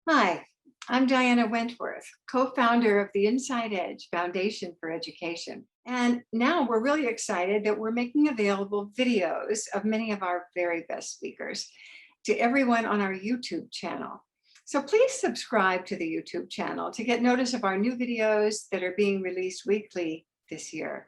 Hi, I'm Diana Wentworth, co-founder of the Inside Edge Foundation for Education. And now we're really excited that we're making available videos of many of our very best speakers to everyone on our YouTube channel. So please subscribe to the YouTube channel to get notice of our new videos that are being released weekly this year.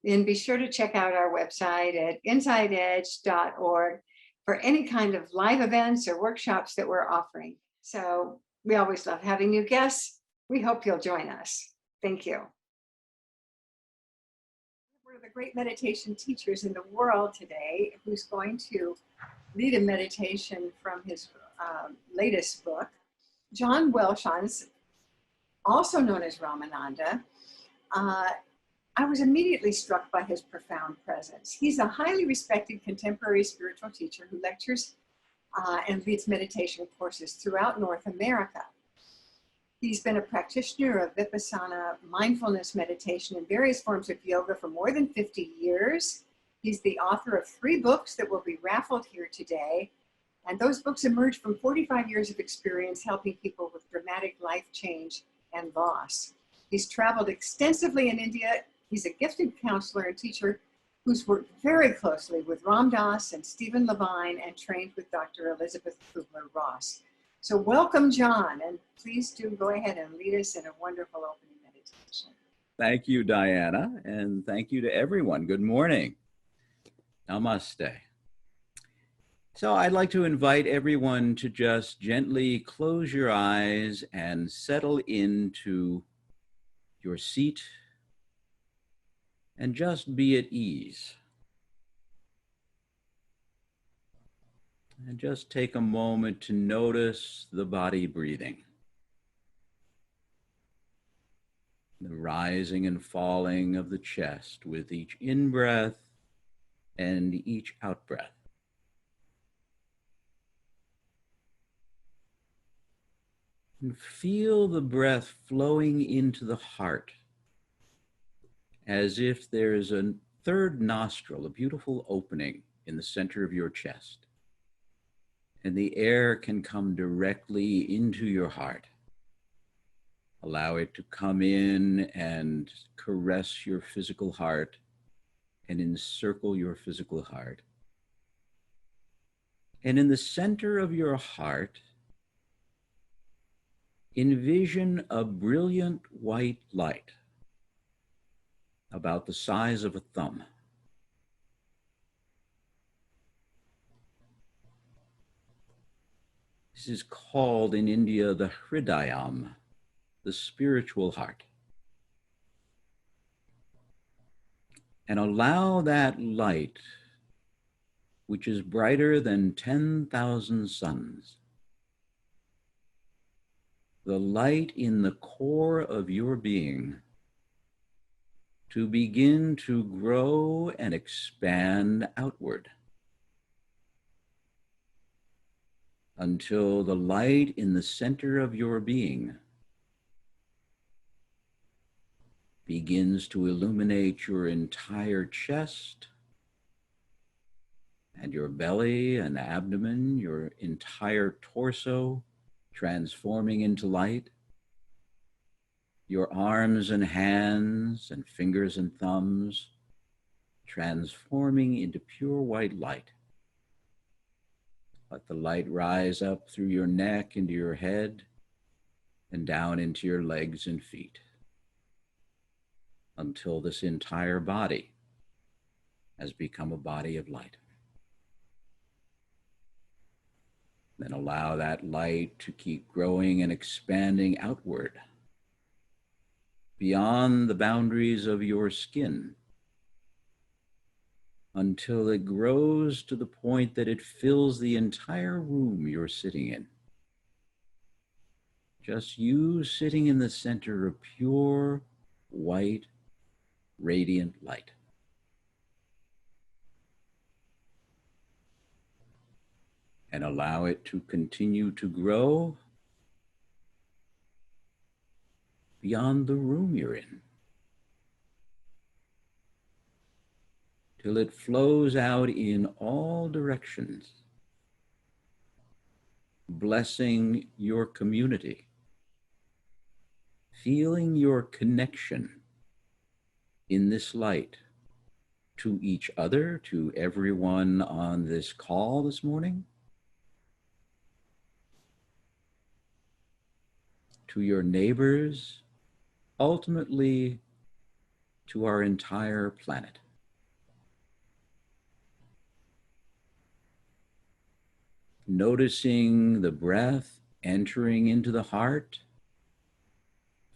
And be sure to check out our website at insideedge.org for any kind of live events or workshops that we're offering. So we always love having new guests. We hope you'll join us. Thank you. One of the great meditation teachers in the world today, who's going to lead a meditation from his latest book, John Welshons, also known as Ramananda. I was immediately struck by his profound presence. He's a highly respected contemporary spiritual teacher who lectures and leads meditation courses throughout North America. He's been a practitioner of Vipassana mindfulness meditation and various forms of yoga for more than 50 years. He's the author of 3 books that will be raffled here today. And those books emerged from 45 years of experience helping people with dramatic life change and loss. He's traveled extensively in India. He's a gifted counselor and teacher who's worked very closely with Ram Dass and Stephen Levine and trained with Dr. Elizabeth Kubler-Ross. So welcome, John, and please do go ahead and lead us in a wonderful opening meditation. Thank you, Diana, and thank you to everyone. Good morning. Namaste. So I'd like to invite everyone to just gently close your eyes and settle into your seat and just be at ease. And just take a moment to notice the body breathing, the rising and falling of the chest with each in-breath and each out-breath. And feel the breath flowing into the heart as if there's a third nostril, a beautiful opening in the center of your chest. And the air can come directly into your heart. Allow it to come in and caress your physical heart and encircle your physical heart. And in the center of your heart, envision a brilliant white light about the size of a thumb. This is called in India the Hridayam, the spiritual heart. And allow that light, which is brighter than 10,000 suns, the light in the core of your being, to begin to grow and expand outward until the light in the center of your being begins to illuminate your entire chest and your belly and abdomen, your entire torso transforming into light, your arms and hands and fingers and thumbs transforming into pure white light. Let the light rise up through your neck into your head and down into your legs and feet until this entire body has become a body of light. Then allow that light to keep growing and expanding outward beyond the boundaries of your skin until it grows to the point that it fills the entire room you're sitting in. Just you sitting in the center of pure, white, radiant light. And allow it to continue to grow beyond the room you're in, till it flows out in all directions, blessing your community, feeling your connection in this light to each other, to everyone on this call this morning, to your neighbors, ultimately to our entire planet. Noticing the breath entering into the heart,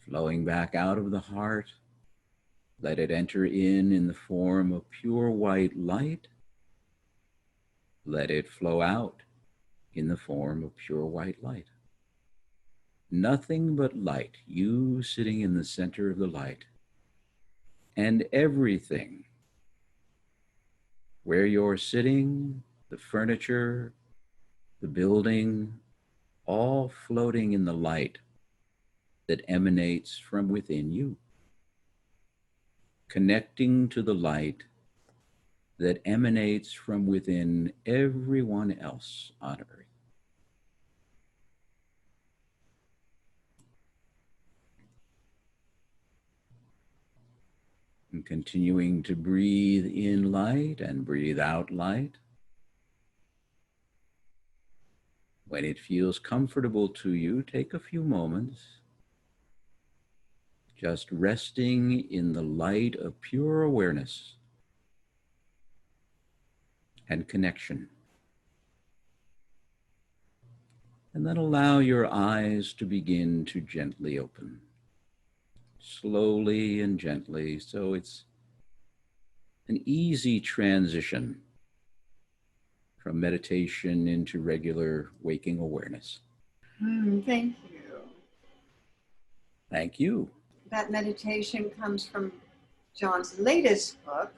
flowing back out of the heart. Let it enter in the form of pure white light. Let it flow out in the form of pure white light. Nothing but light, you sitting in the center of the light, and everything where you're sitting, the furniture, the building, all floating in the light that emanates from within you, connecting to the light that emanates from within everyone else on earth. And continuing to breathe in light and breathe out light. When it feels comfortable to you, take a few moments just resting in the light of pure awareness and connection. And then allow your eyes to begin to gently open, slowly and gently, so it's an easy transition from meditation into regular waking awareness. Thank you. Thank you. That meditation comes from John's latest book,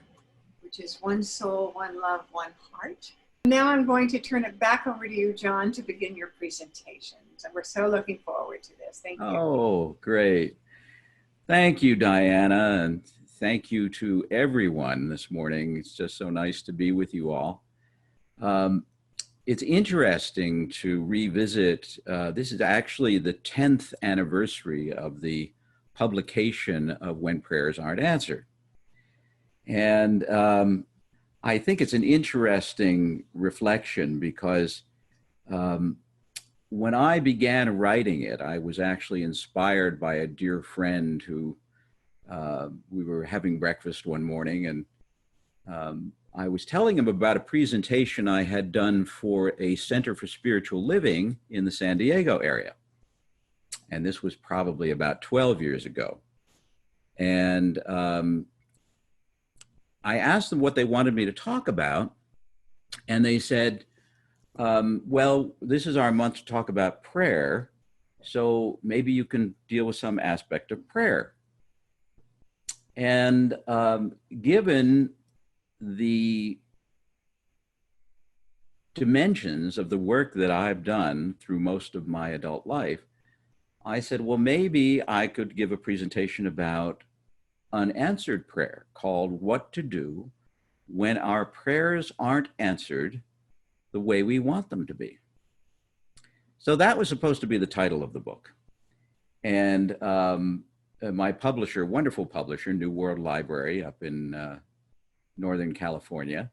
which is One Soul, One Love, One Heart. Now I'm going to turn it back over to you, John, to begin your presentation. So we're so looking forward to this. Thank you. Oh, great. Thank you, Diana, and thank you to everyone this morning. It's just so nice to be with you all. It's interesting to revisit. This is actually the 10th anniversary of the publication of When Prayers Aren't Answered. And I think it's an interesting reflection because when I began writing it, I was actually inspired by a dear friend who we were having breakfast one morning, and I was telling him about a presentation I had done for a Center for Spiritual Living in the San Diego area. And this was probably about 12 years ago. And I asked them what they wanted me to talk about. And they said, well, this is our month to talk about prayer. So maybe you can deal with some aspect of prayer. And given the dimensions of the work that I've done through most of my adult life, I said, well, maybe I could give a presentation about unanswered prayer called What to Do When Our Prayers Aren't Answered the Way We Want Them to Be. So that was supposed to be the title of the book. And my publisher, wonderful publisher, New World Library up in Northern California,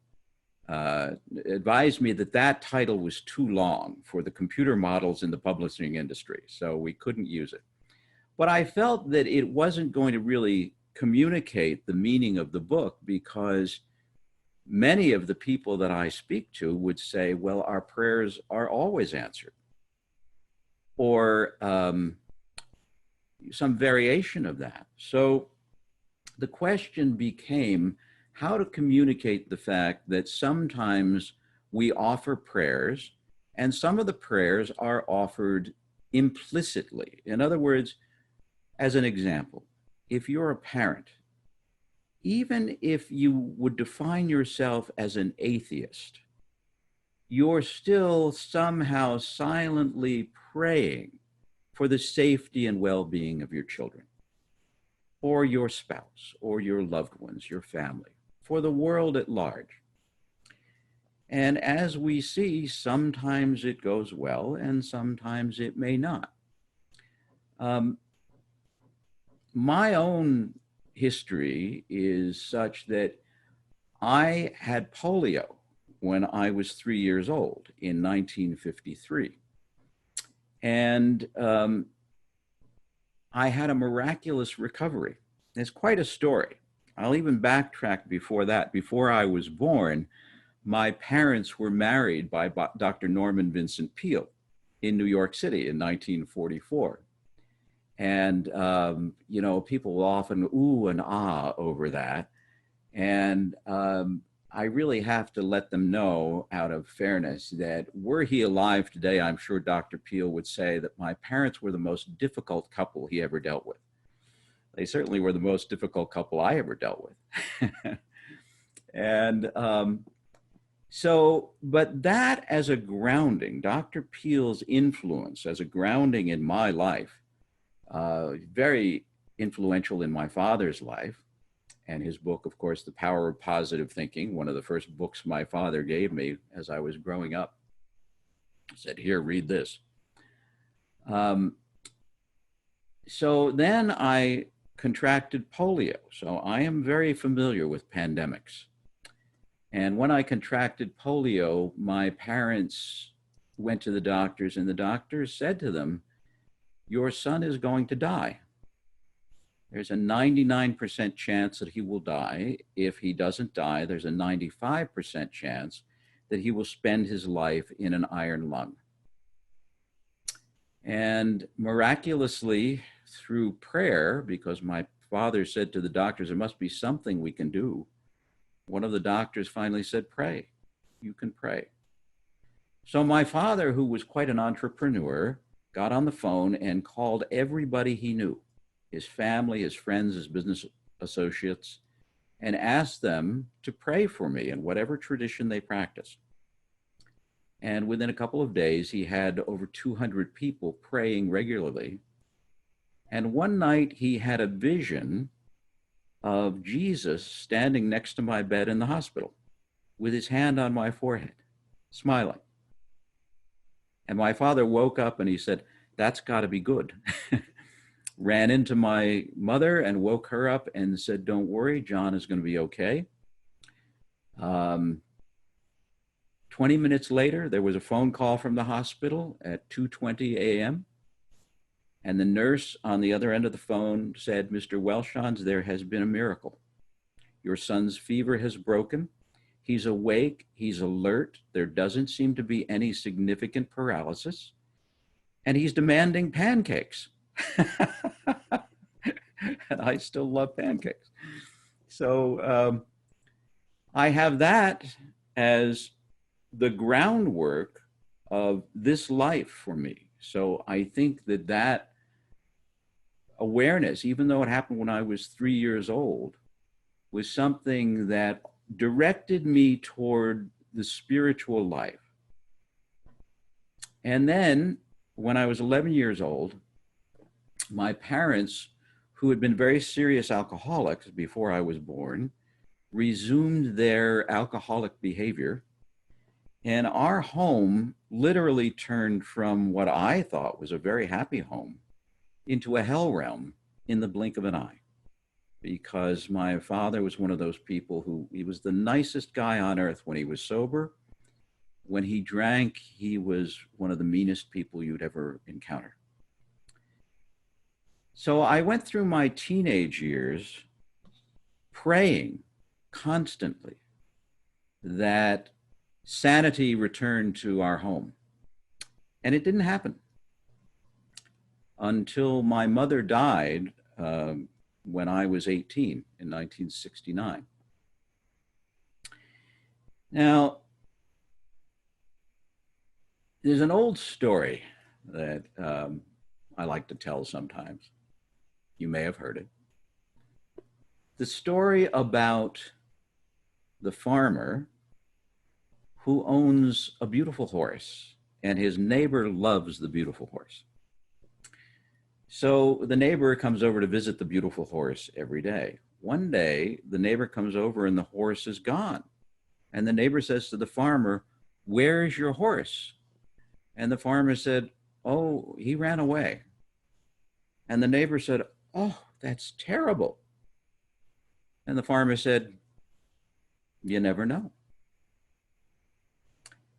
advised me that that title was too long for the computer models in the publishing industry, so we couldn't use it. But I felt that it wasn't going to really communicate the meaning of the book, because many of the people that I speak to would say, well, our prayers are always answered, or some variation of that. So the question became how to communicate the fact that sometimes we offer prayers and some of the prayers are offered implicitly. In other words, as an example, if you're a parent, even if you would define yourself as an atheist, you're still somehow silently praying for the safety and well-being of your children, or your spouse, or your loved ones, your family, for the world at large. And as we see, sometimes it goes well and sometimes it may not. Um, my own history is such that I had polio when I was 3 years old in 1953. And I had a miraculous recovery. It's quite a story. I'll even backtrack before that. Before I was born, my parents were married by Dr. Norman Vincent Peale in New York City in 1944. And, you know, people will often ooh and ah over that. And I really have to let them know, out of fairness, that were he alive today, I'm sure Dr. Peale would say that my parents were the most difficult couple he ever dealt with. They certainly were the most difficult couple I ever dealt with. And but that as a grounding, Dr. Peale's influence as a grounding in my life, very influential in my father's life. And his book, of course, The Power of Positive Thinking, one of the first books my father gave me as I was growing up. He said, here, read this. So then I contracted polio. So I am very familiar with pandemics. And when I contracted polio, my parents went to the doctors, and the doctors said to them, your son is going to die. There's a 99% chance that he will die. If he doesn't die, there's a 95% chance that he will spend his life in an iron lung. And miraculously, through prayer, because my father said to the doctors, there must be something we can do, one of the doctors finally said, pray. You can pray. So my father, who was quite an entrepreneur, got on the phone and called everybody he knew, his family, his friends, his business associates, and asked them to pray for me in whatever tradition they practiced. And within a couple of days, he had over 200 people praying regularly. And one night he had a vision of Jesus standing next to my bed in the hospital with his hand on my forehead, smiling. And my father woke up and he said, that's got to be good. Ran into my mother and woke her up and said, don't worry, John is going to be okay. 20 minutes later, there was a phone call from the hospital at 2:20 a.m. And the nurse on the other end of the phone said, Mr. Welshons, there has been a miracle. Your son's fever has broken. He's awake. He's alert. There doesn't seem to be any significant paralysis. And he's demanding pancakes. And I still love pancakes. So I have that as the groundwork of this life for me. So I think that that awareness, even though it happened when I was 3 years old, was something that directed me toward the spiritual life. And then when I was 11 years old, my parents, who had been very serious alcoholics before I was born, resumed their alcoholic behavior. And our home literally turned from what I thought was a very happy home into a hell realm in the blink of an eye. Because my father was one of those people who, he was the nicest guy on earth when he was sober. When he drank, he was one of the meanest people you'd ever encounter. So I went through my teenage years praying constantly that sanity returned to our home. And it didn't happen until my mother died when I was 18 in 1969. Now, there's an old story that I like to tell sometimes. You may have heard it. The story about the farmer who owns a beautiful horse, and his neighbor loves the beautiful horse. So the neighbor comes over to visit the beautiful horse every day. One day, the neighbor comes over and the horse is gone. And the neighbor says to the farmer, "Where is your horse?" And the farmer said, "Oh, he ran away." And the neighbor said, "Oh, that's terrible." And the farmer said, "You never know."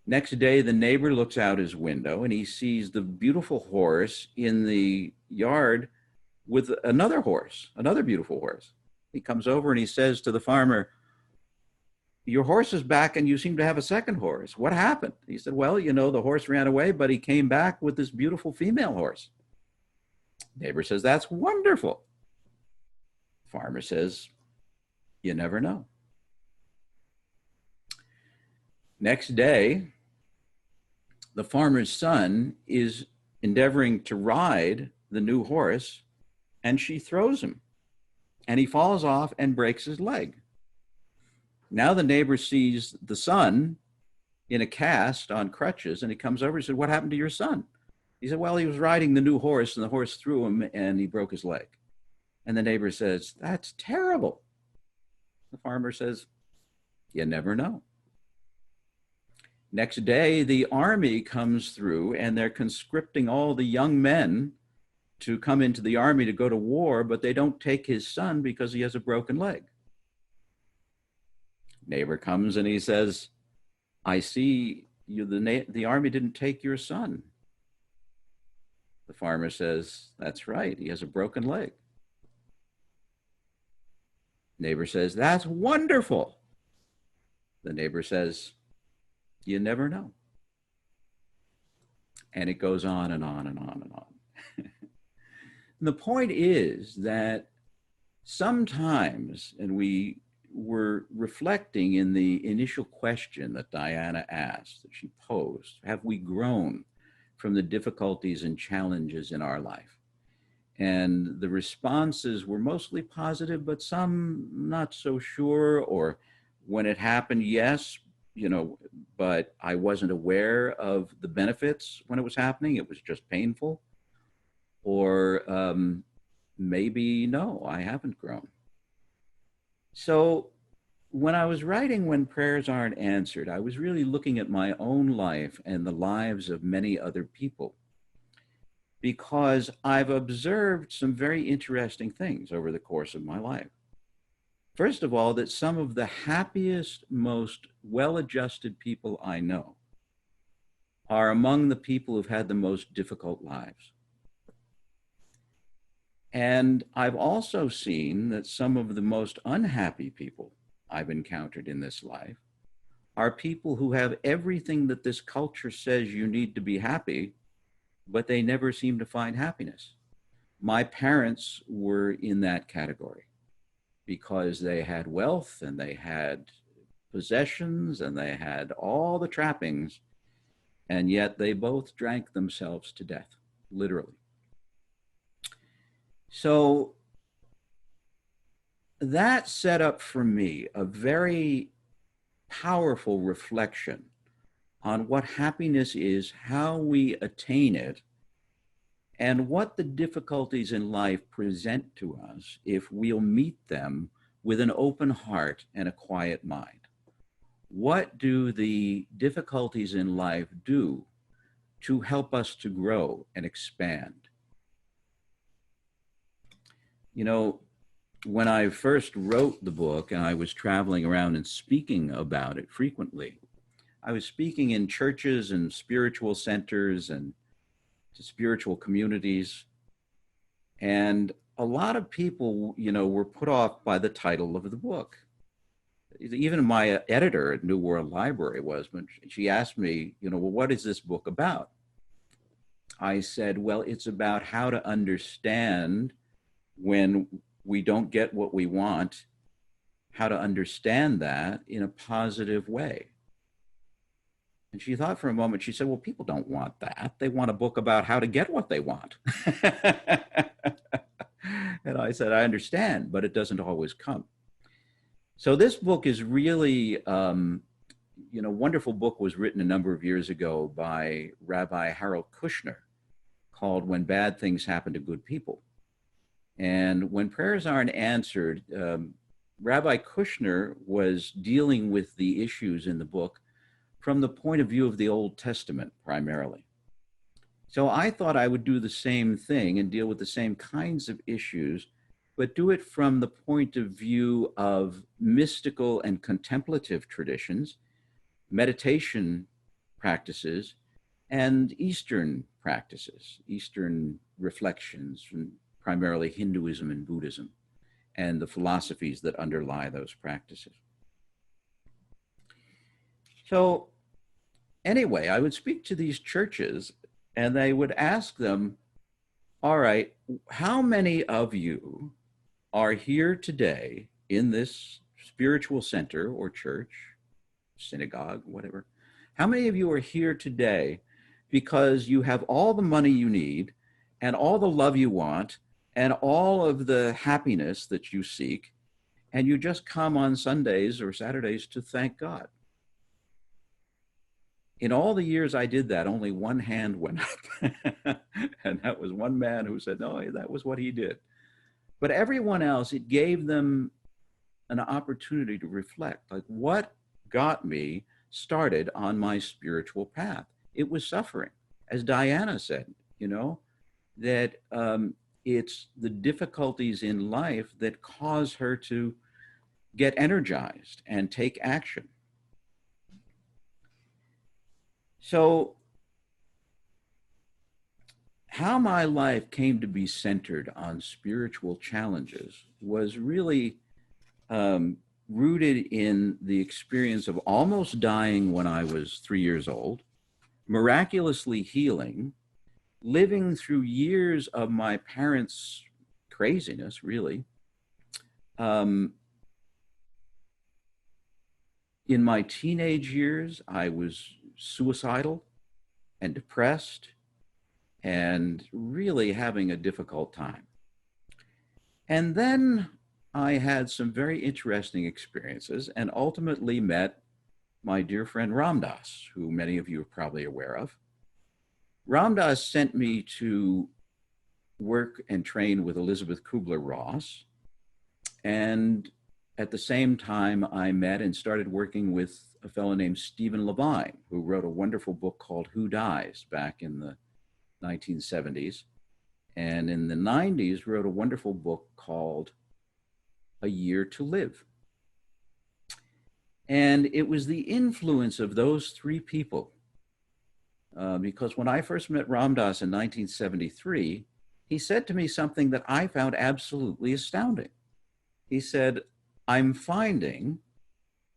Next day, the neighbor looks out his window and he sees the beautiful horse in the yard with another horse, another beautiful horse. He comes over and he says to the farmer, "Your horse is back and you seem to have a second horse. What happened?" He said, "Well, the horse ran away, but he came back with this beautiful female horse." Neighbor says, "That's wonderful." Farmer says, "You never know." Next day, the farmer's son is endeavoring to ride the new horse, and she throws him, and he falls off and breaks his leg. Now the neighbor sees the son in a cast on crutches, and he comes over and said, "What happened to your son?" He said, "Well, he was riding the new horse, and the horse threw him, and he broke his leg." And the neighbor says, "That's terrible." The farmer says, "You never know." Next day, the army comes through and they're conscripting all the young men to come into the army to go to war, but they don't take his son because he has a broken leg. Neighbor comes and he says, "I see the army didn't take your son." The farmer says, "That's right, he has a broken leg." Neighbor says, "That's wonderful." The neighbor says, "You never know." And it goes on and on and on and on. And the point is that sometimes, and we were reflecting in the initial question that Diana asked, that she posed, have we grown from the difficulties and challenges in our life? And the responses were mostly positive, but some not so sure, or when it happened, yes, but I wasn't aware of the benefits when it was happening. It was just painful. Or maybe, no, I haven't grown. So when I was writing When Prayers Aren't Answered, I was really looking at my own life and the lives of many other people, because I've observed some very interesting things over the course of my life. First of all, that some of the happiest, most well-adjusted people I know are among the people who've had the most difficult lives. And I've also seen that some of the most unhappy people I've encountered in this life are people who have everything that this culture says you need to be happy, but they never seem to find happiness. My parents were in that category, because they had wealth and they had possessions and they had all the trappings, and yet they both drank themselves to death, literally. So that set up for me a very powerful reflection on what happiness is, how we attain it, and what the difficulties in life present to us if we'll meet them with an open heart and a quiet mind. What do the difficulties in life do to help us to grow and expand? When I first wrote the book and I was traveling around and speaking about it frequently, I was speaking in churches and spiritual centers and to spiritual communities. And a lot of people, were put off by the title of the book. Even my editor at New World Library was, when she asked me, well, what is this book about? I said, well, it's about how to understand when we don't get what we want, how to understand that in a positive way. And she thought for a moment. She said, well, people don't want that. They want a book about how to get what they want. And I said, I understand, but it doesn't always come. So this book is really, wonderful book was written a number of years ago by Rabbi Harold Kushner, called When Bad Things Happen to Good People. And When Prayers Aren't Answered Rabbi Kushner was dealing with the issues in the book from the point of view of the Old Testament primarily. So I thought I would do the same thing and deal with the same kinds of issues, but do it from the point of view of mystical and contemplative traditions, meditation practices, and Eastern practices, Eastern reflections from primarily Hinduism and Buddhism, and the philosophies that underlie those practices. So anyway, I would speak to these churches and they would ask them, all right, how many of you are here today in this spiritual center or church, synagogue, whatever? How many of you are here today because you have all the money you need and all the love you want and all of the happiness that you seek, and you just come on Sundays or Saturdays to thank God? In all the years I did that, only one hand went up. And that was one man who said, no, that was what he did. But everyone else, it gave them an opportunity to reflect, like, what got me started on my spiritual path? It was suffering. As Diana said, that it's the difficulties in life that cause her to get energized and take action. So how my life came to be centered on spiritual challenges was really rooted in the experience of almost dying when I was 3 years old, miraculously healing, living through years of my parents' craziness, really. In my teenage years, I was suicidal and depressed and really having a difficult time. And then I had some very interesting experiences and ultimately met my dear friend Ram Dass, who many of you are probably aware of. Ram Dass sent me to work and train with Elizabeth Kubler-Ross. And at the same time, I met and started working with a fellow named Stephen Levine, who wrote a wonderful book called Who Dies back in the 1970s. And in the 90s, wrote a wonderful book called A Year to Live. And it was the influence of those three people, because when I first met Ram Dass in 1973, he said to me something that I found absolutely astounding. He said, I'm finding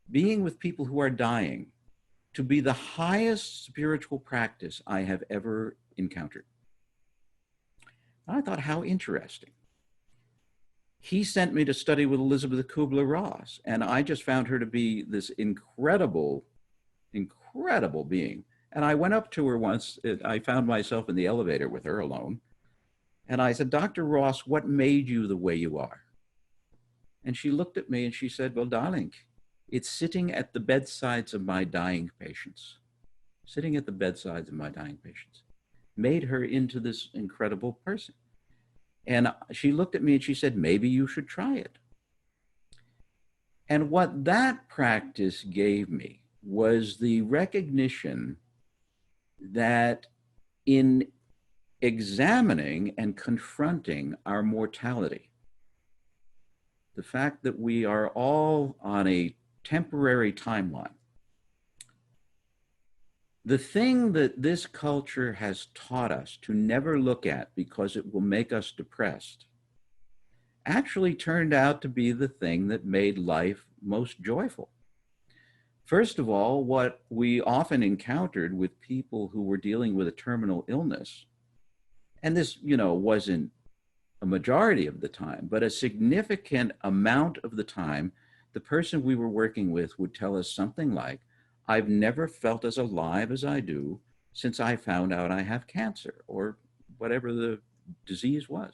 being with people who are dying to be the highest spiritual practice I have ever encountered. I thought, how interesting. He sent me to study with Elizabeth Kubler-Ross, and I just found her to be this incredible, incredible being. And I went up to her once. I found myself in the elevator with her alone. And I said, Dr. Ross, what made you the way you are? And she looked at me and she said, well, darling, it's sitting at the bedsides of my dying patients. Sitting at the bedsides of my dying patients made her into this incredible person. And she looked at me and she said, maybe you should try it. And what that practice gave me was the recognition that in examining and confronting our mortality, the fact that we are all on a temporary timeline, the thing that this culture has taught us to never look at because it will make us depressed actually turned out to be the thing that made life most joyful. First of all, what we often encountered with people who were dealing with a terminal illness, and this, wasn't a majority of the time, but a significant amount of the time, the person we were working with would tell us something like, I've never felt as alive as I do since I found out I have cancer, or whatever the disease was.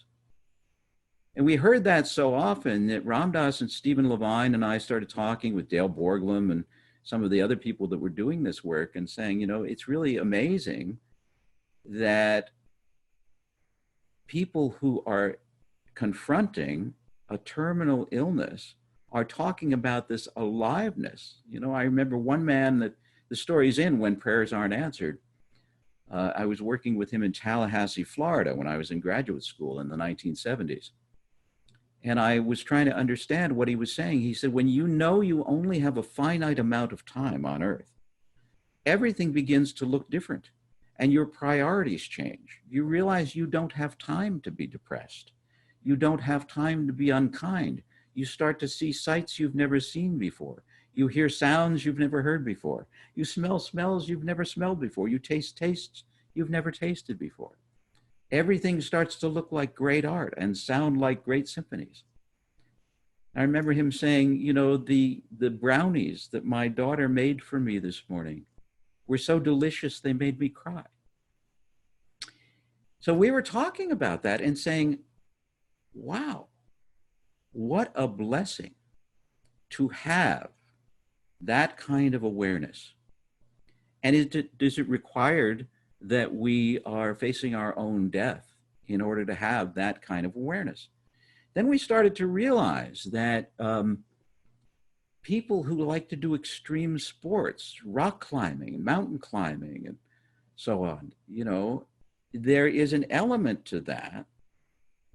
And we heard that so often that Ram Dass and Stephen Levine and I started talking with Dale Borglum and some of the other people that were doing this work and saying, it's really amazing that people who are confronting a terminal illness are talking about this aliveness. You know, I remember one man that the story's in When Prayers Aren't Answered. I was working with him in Tallahassee, Florida, when I was in graduate school in the 1970s. And I was trying to understand what he was saying. He said, when you know you only have a finite amount of time on earth, everything begins to look different and your priorities change. You realize you don't have time to be depressed. You don't have time to be unkind. You start to see sights you've never seen before. You hear sounds you've never heard before. You smell smells you've never smelled before. You taste tastes you've never tasted before. Everything starts to look like great art and sound like great symphonies. I remember him saying, you know, the brownies that my daughter made for me this morning were so delicious they made me cry. So we were talking about that and saying, wow, what a blessing to have that kind of awareness. And is it required that we are facing our own death in order to have that kind of awareness? Then we started to realize that people who like to do extreme sports, rock climbing, mountain climbing, and so on, you know, there is an element to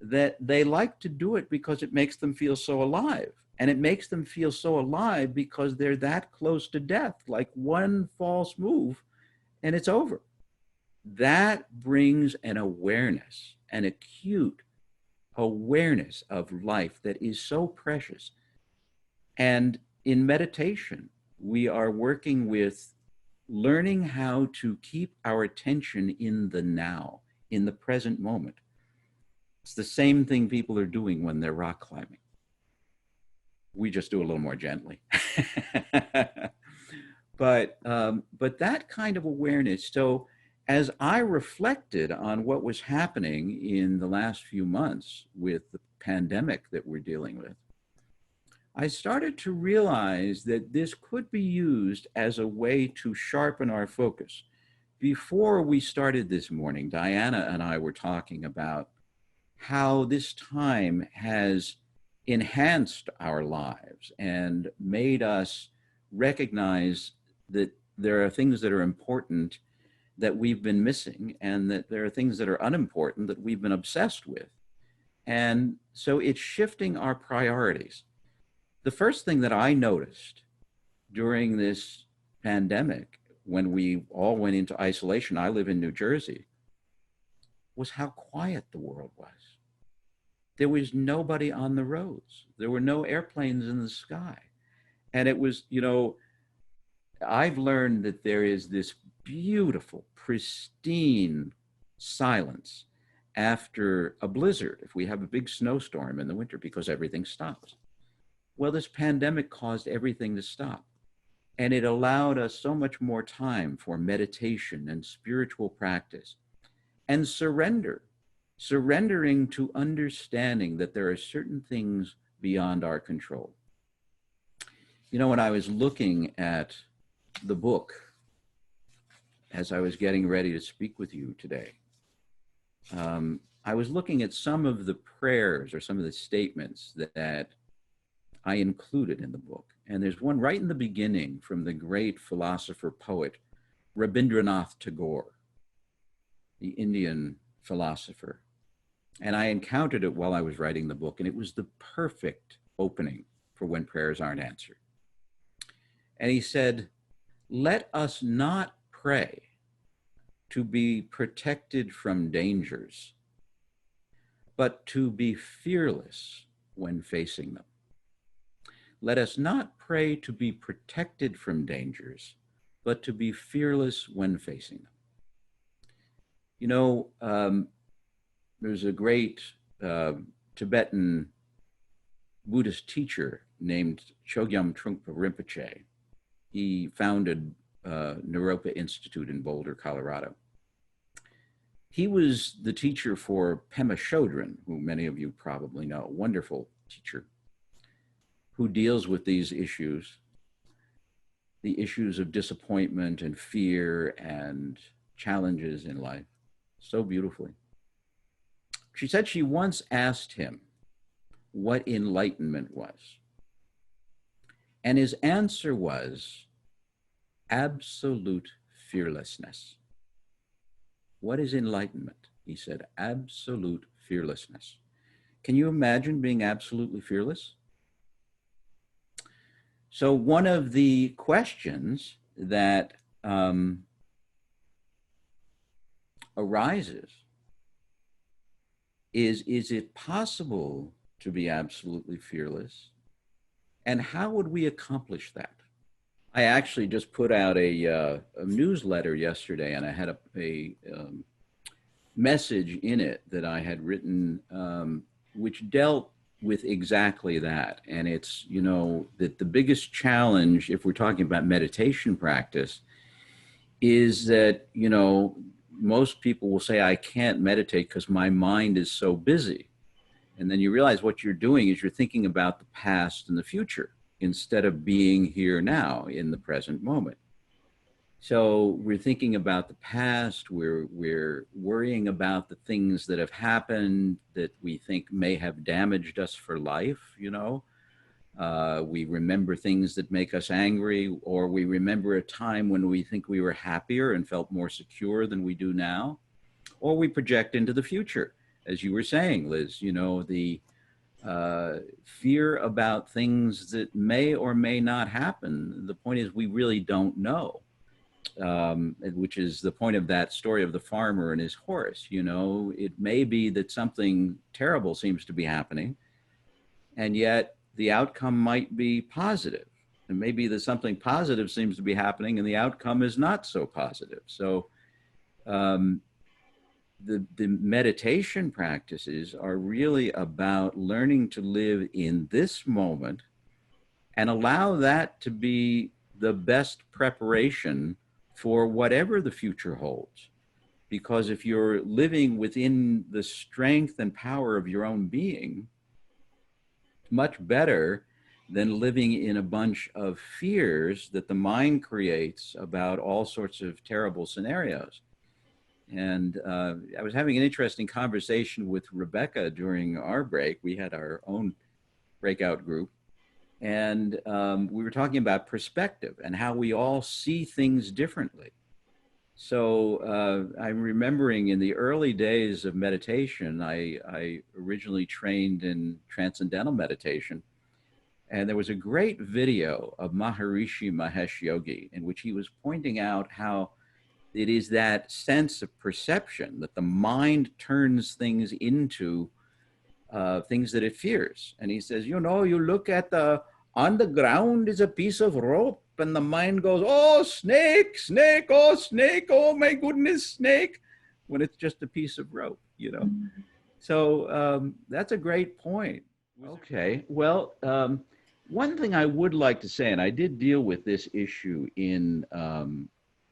that they like to do it because it makes them feel so alive. And it makes them feel so alive because they're that close to death, like one false move and it's over. That brings an awareness, an acute awareness of life that is so precious. And in meditation, we are working with learning how to keep our attention in the now, in the present moment. It's the same thing people are doing when they're rock climbing. We just do it a little more gently. But that kind of awareness. So as I reflected on what was happening in the last few months with the pandemic that we're dealing with, I started to realize that this could be used as a way to sharpen our focus. Before we started this morning, Diana and I were talking about how this time has enhanced our lives and made us recognize that there are things that are important that we've been missing and that there are things that are unimportant that we've been obsessed with. And so it's shifting our priorities. The first thing that I noticed during this pandemic, when we all went into isolation, I live in New Jersey, was how quiet the world was. There was nobody on the roads. There were no airplanes in the sky. And it was, you know, I've learned that there is this beautiful, pristine silence after a blizzard, if we have a big snowstorm in the winter, because everything stops. Well, this pandemic caused everything to stop. And it allowed us so much more time for meditation and spiritual practice and surrendering to understanding that there are certain things beyond our control. You know, when I was looking at the book, as I was getting ready to speak with you today, I was looking at some of the prayers or some of the statements that I included in the book. And there's one right in the beginning from the great philosopher poet, Rabindranath Tagore, the Indian philosopher. And I encountered it while I was writing the book, and it was the perfect opening for When Prayers Aren't Answered. And he said, let us not pray to be protected from dangers, but to be fearless when facing them. Let us not pray to be protected from dangers, but to be fearless when facing them. You know, there's a great Tibetan Buddhist teacher named Chogyam Trungpa Rinpoche. He founded Naropa Institute in Boulder, Colorado. He was the teacher for Pema Chodron, who many of you probably know, a wonderful teacher who deals with these issues, the issues of disappointment and fear and challenges in life, so beautifully. She said she once asked him what enlightenment was. And his answer was absolute fearlessness. What is enlightenment? He said, absolute fearlessness. Can you imagine being absolutely fearless? So one of the questions that arises is it possible to be absolutely fearless? And how would we accomplish that? I actually just put out a newsletter yesterday, and I had a message in it that I had written, which dealt with exactly that. And it's, you know, that the biggest challenge, if we're talking about meditation practice, is that, you know, most people will say, I can't meditate because my mind is so busy. And then you realize what you're doing is you're thinking about the past and the future instead of being here now in the present moment. So we're thinking about the past, we're worrying about the things that have happened that we think may have damaged us for life, you know. We remember things that make us angry, or we remember a time when we think we were happier and felt more secure than we do now, or we project into the future. As you were saying, Liz, you know, the fear about things that may or may not happen. The point is we really don't know. Which is the point of that story of the farmer and his horse. You know, it may be that something terrible seems to be happening, and yet the outcome might be positive. And maybe that something positive seems to be happening and the outcome is not so positive. So the meditation practices are really about learning to live in this moment and allow that to be the best preparation for whatever the future holds. Because if you're living within the strength and power of your own being, it's much better than living in a bunch of fears that the mind creates about all sorts of terrible scenarios. And I was having an interesting conversation with Rebecca during our break. We had our own breakout group. And we were talking about perspective and how we all see things differently. So I'm remembering in the early days of meditation, I originally trained in transcendental meditation. And there was a great video of Maharishi Mahesh Yogi in which he was pointing out how it is that sense of perception that the mind turns things into things that it fears. And he says, you know, you look at on the ground is a piece of rope and the mind goes, oh, snake, snake, oh my goodness, snake, when it's just a piece of rope, you know. Mm-hmm. So that's a great point. Okay, well, one thing I would like to say, and I did deal with this issue in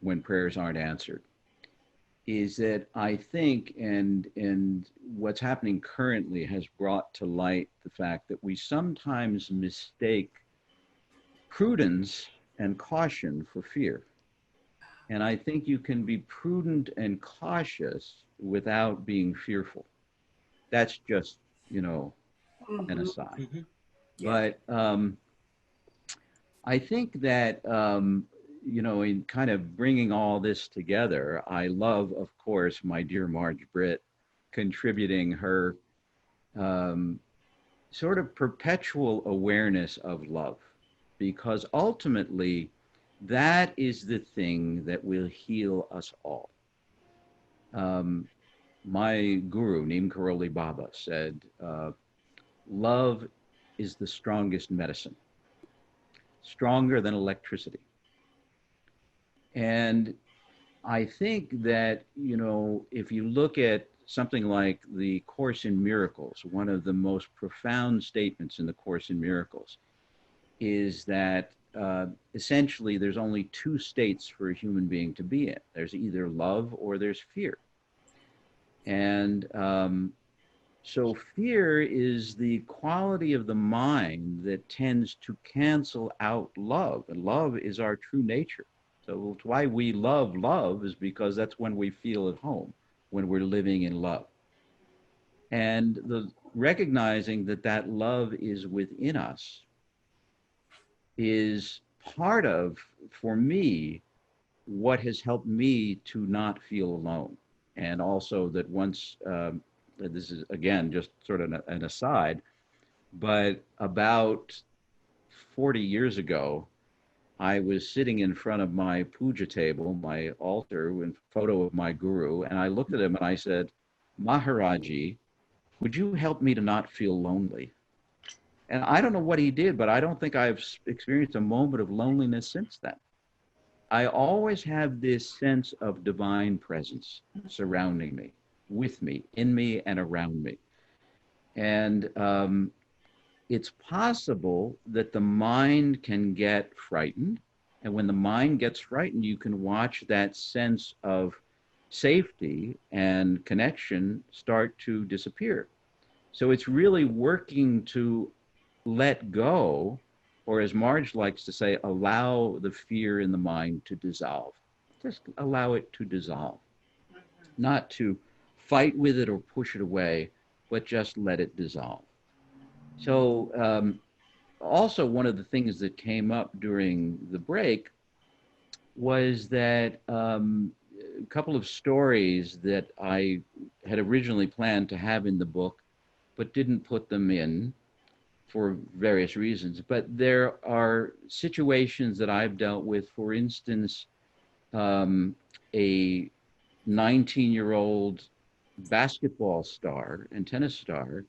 When Prayers Aren't Answered, is that I think, and what's happening currently has brought to light the fact that we sometimes mistake prudence and caution for fear. And I think you can be prudent and cautious without being fearful. That's just, you know, mm-hmm. an aside. Mm-hmm. Yeah. But I think that, you know, in kind of bringing all this together, I love, of course, my dear Marge Britt contributing her sort of perpetual awareness of love, because ultimately that is the thing that will heal us all. My guru, Neem Karoli Baba, said, love is the strongest medicine, stronger than electricity. And I think that, you know, if you look at something like the Course in Miracles, one of the most profound statements in the Course in Miracles is that essentially there's only two states for a human being to be in. There's either love or there's fear. And so fear is the quality of the mind that tends to cancel out love, and love is our true nature. So it's why we love is because that's when we feel at home, when we're living in love. And the recognizing that that love is within us is part of, for me, what has helped me to not feel alone. And also that once, this is again just sort of an aside, but about 40 years ago, I was sitting in front of my puja table, my altar, in photo of my guru, and I looked at him and I said, Maharaji, would you help me to not feel lonely? And I don't know what he did, but I don't think I've experienced a moment of loneliness since then. I always have this sense of divine presence surrounding me, with me, in me, and around me. And it's possible that the mind can get frightened. And when the mind gets frightened, you can watch that sense of safety and connection start to disappear. So it's really working to let go, or as Marge likes to say, allow the fear in the mind to dissolve. Just allow it to dissolve, not to fight with it or push it away, but just let it dissolve. So, also, one of the things that came up during the break was that a couple of stories that I had originally planned to have in the book, but didn't put them in for various reasons. But there are situations that I've dealt with, for instance, a 19-year-old basketball star and tennis star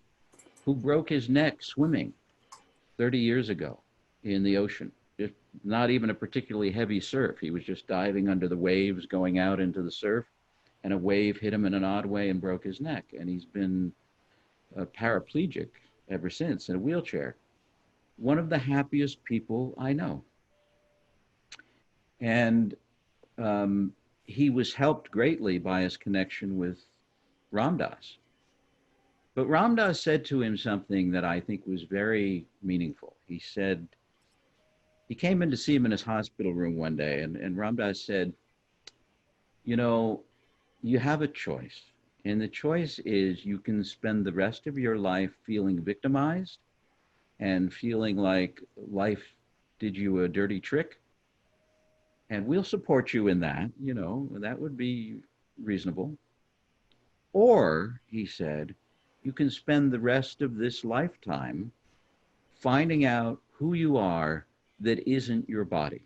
who broke his neck swimming 30 years ago in the ocean. Just not even a particularly heavy surf. He was just diving under the waves, going out into the surf, and a wave hit him in an odd way and broke his neck. And he's been paraplegic ever since, in a wheelchair. One of the happiest people I know. And he was helped greatly by his connection with Ram Dass. But Ram Dass said to him something that I think was very meaningful. He said, he came in to see him in his hospital room one day, and Ram Dass said, you know, you have a choice. And the choice is you can spend the rest of your life feeling victimized and feeling like life did you a dirty trick. And we'll support you in that, you know, that would be reasonable. Or, he said, you can spend the rest of this lifetime finding out who you are that isn't your body.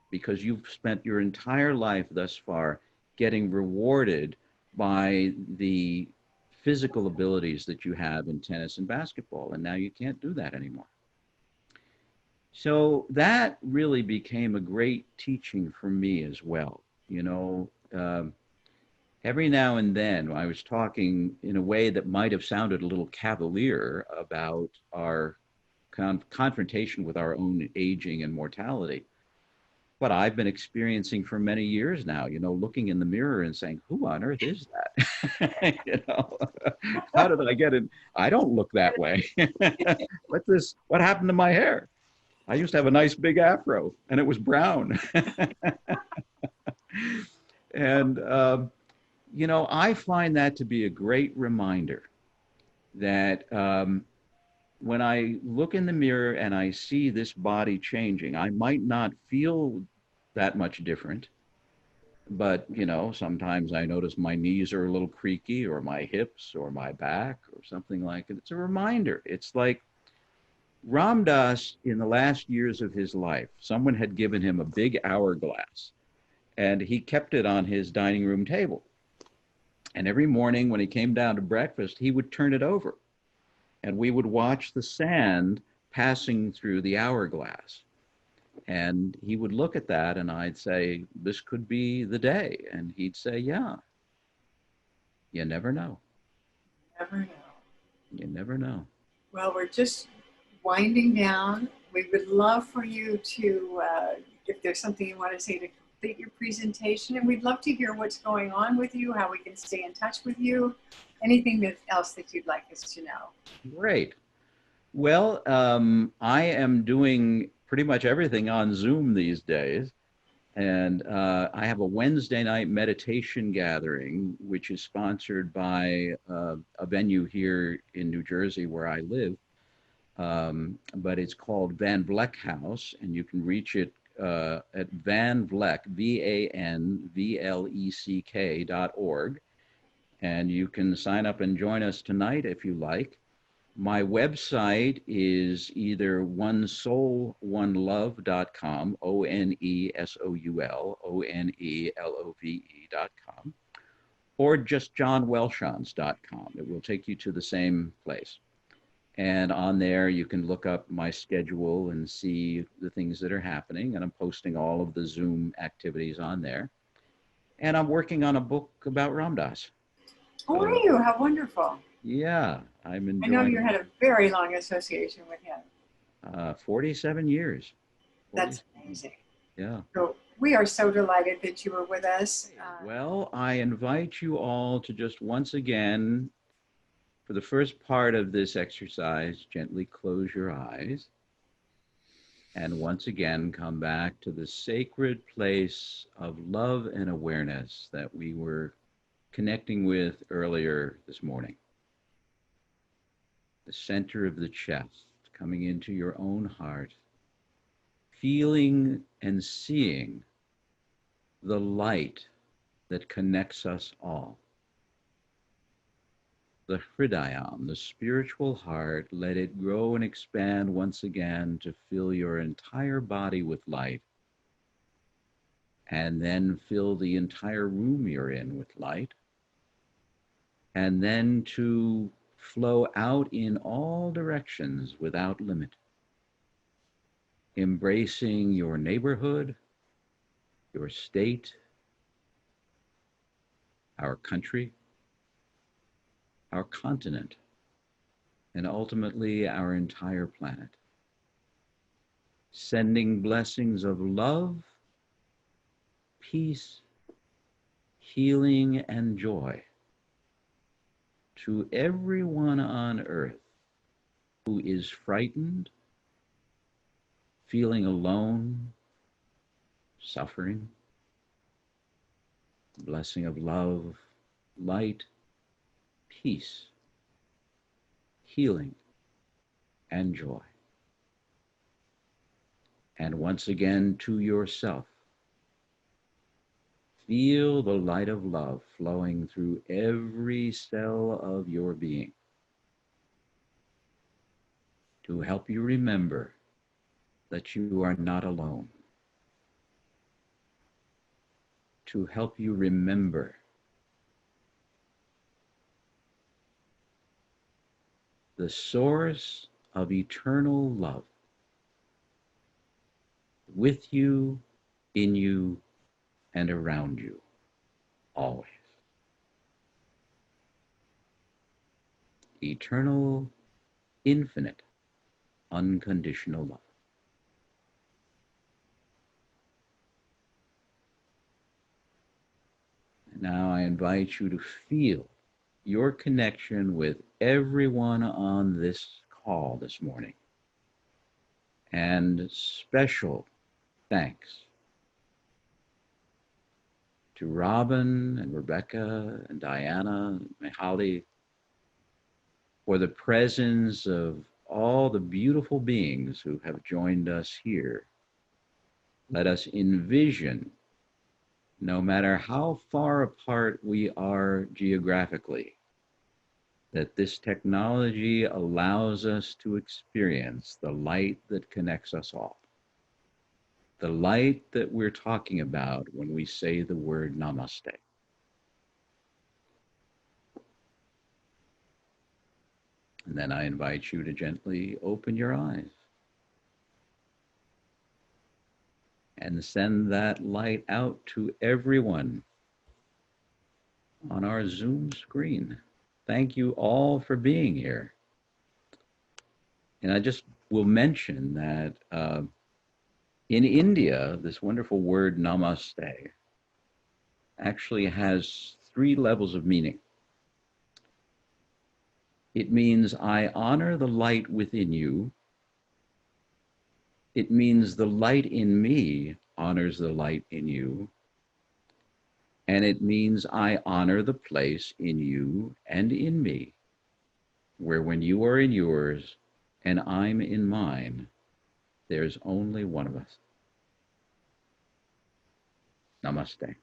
Because you've spent your entire life thus far getting rewarded by the physical abilities that you have in tennis and basketball, and now you can't do that anymore. So that really became a great teaching for me as well. You know, every now and then I was talking in a way that might have sounded a little cavalier about our confrontation with our own aging and mortality. But I've been experiencing for many years now, you know, looking in the mirror and saying, who on earth is that? You know, how did I get it? I don't look that way. What's this? What happened to my hair? I used to have a nice big afro and it was brown. And, you know, I find that to be a great reminder that when I look in the mirror and I see this body changing, I might not feel that much different, but, you know, sometimes I notice my knees are a little creaky, or my hips or my back or something like it. It's a reminder. It's like Ram Dass, in the last years of his life, someone had given him a big hourglass and he kept it on his dining room table. And every morning when he came down to breakfast, he would turn it over and we would watch the sand passing through the hourglass. And he would look at that and I'd say, this could be the day. And he'd say, yeah, you never know. Never know. You never know. Well, we're just winding down. We would love for you to, if there's something you want to say to complete your presentation, and we'd love to hear what's going on with you, how we can stay in touch with you, anything else that you'd like us to know. Great. Well, I am doing pretty much everything on Zoom these days. And I have a Wednesday night meditation gathering, which is sponsored by a venue here in New Jersey where I live. but it's called Van Vleck House, and you can reach it at Van Vleck, VANVLECK.org. And you can sign up and join us tonight if you like. My website is either onesoulonelove.com, ONESOUL, ONELOVE.com, or just johnwelshons.com. It will take you to the same place. And on there, you can look up my schedule and see the things that are happening. And I'm posting all of the Zoom activities on there. And I'm working on a book about Ram Dass. Oh, are you? How wonderful. Yeah, I'm I know you enjoying had a very long association with him. 47 years. That's amazing. Yeah. So we are so delighted that you were with us. Well, I invite you all to just once again, for the first part of this exercise, gently close your eyes. And once again, come back to the sacred place of love and awareness that we were connecting with earlier this morning. The center of the chest, coming into your own heart, feeling and seeing the light that connects us all. The Hridayam, the spiritual heart, let it grow and expand once again to fill your entire body with light, and then fill the entire room you're in with light, and then to flow out in all directions without limit, embracing your neighborhood, your state, our country, our continent, and ultimately our entire planet. Sending blessings of love, peace, healing, and joy to everyone on earth who is frightened, feeling alone, suffering. Blessing of love, light, peace, healing, and joy. And once again, to yourself, feel the light of love flowing through every cell of your being to help you remember that you are not alone, to help you remember the source of eternal love with you, in you, and around you, always. Eternal, infinite, unconditional love. And now I invite you to feel your connection with everyone on this call this morning. And special thanks to Robin and Rebecca and Diana and Mihaly for the presence of all the beautiful beings who have joined us here. Let us envision, no matter how far apart we are geographically, that this technology allows us to experience the light that connects us all. The light that we're talking about when we say the word namaste. And then I invite you to gently open your eyes and send that light out to everyone on our Zoom screen. Thank you all for being here. And I just will mention that in India, this wonderful word namaste actually has 3 levels of meaning. It means I honor the light within you. It means the light in me honors the light in you. And it means I honor the place in you and in me, where when you are in yours, and I'm in mine. There's only one of us. Namaste.